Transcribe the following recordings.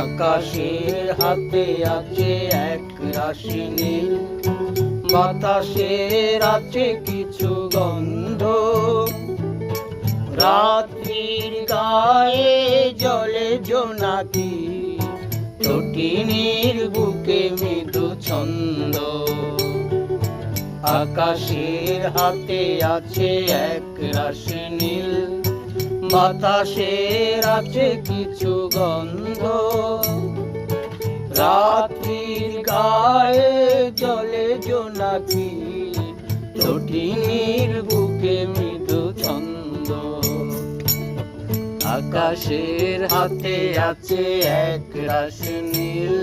আকাশের হাতে আছে এক রাশি নীল, বাতাসের আছে কিছু গন্ধ। রাত্রির গায়ে জলে জোনাকি, তটিনীর বুকে মৃদু ছন্দ। আকাশের হাতে আছে এক রাশি নীল, বাতাসের আছে কিছু গন্ধ। রাত্রির গায়ে জলে জোনাকি, তটিনীর বুকে মৃদু ছন্দ। আকাশের হাতে আছে এক রাশি নীল।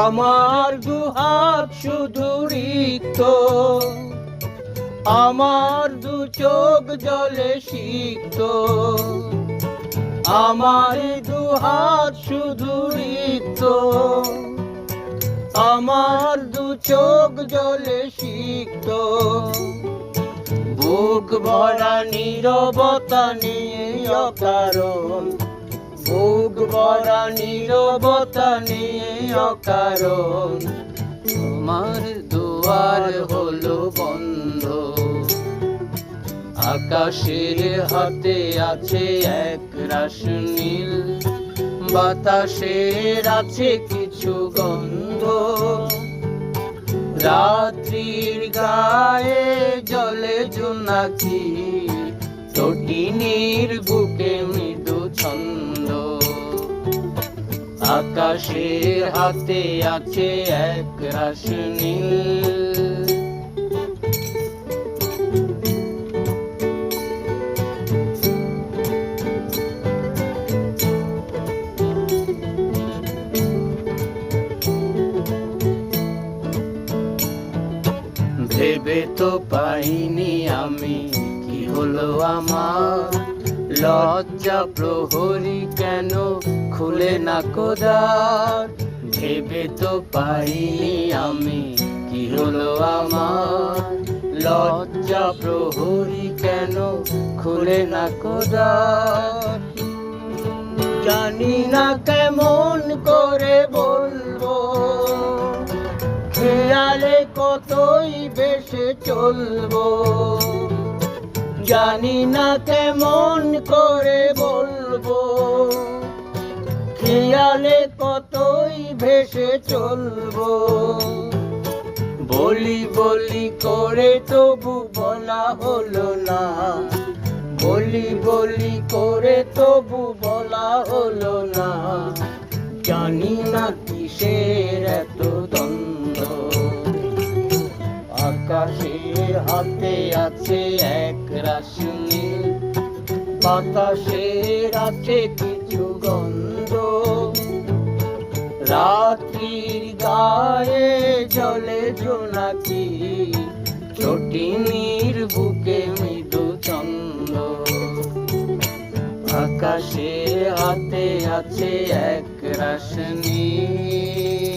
আমার দুহাত শুধু রিক্ত, আমার দু চোখ জলে সিক্ত। আমার দুহাত শুধু রিক্ত, আমার দু চোখ জলে সিক্ত। বুক ভরা নীরবতা নিয়ে অকারণ, বুক ভরা নীরবতা নিয়ে অকারণ। তোমার দুয়ার হলো বন্ধ। আকাশের হাতে আছে এক রাশি নীল, বাতাসের আছে কিছু গন্ধ। রাত্রির গায়ে জলে জোনাকি, তটিনীর বুকে মৃদু ছন্দ। আকাশের হাতে আছে এক রাশি নীল। ভেবে তো পাইনি আমি কি হলো আমার, লজ্জা প্রহরী কেন খুলে না কোদার। ভেবে তো পাইনি আমি কি হলো আমার, লজ্জা প্রহরী কেন খুলে না কোদার। জানি না কেমন করে বলবো, খেয়ালে কতই বেশে চলবো। জানি না কেমন করে বলবো, খেয়ালে কতই ভেসে চলবো। বলি বলি করে তবু বলা হলো না, বলি বলি করে তবু বলা হলো না। জানি না কিসের এত দ্বন্দ্ব। আকাশের হাতে আছে এক রাশি নীল, বাতাসের আছে কিছু গন্ধ। রাত্রির গায়ে জলে জোনাকি, তটিনীর বুকে মৃদু ছন্দ। আকাশের হাতে আছে এক রাশি নীল।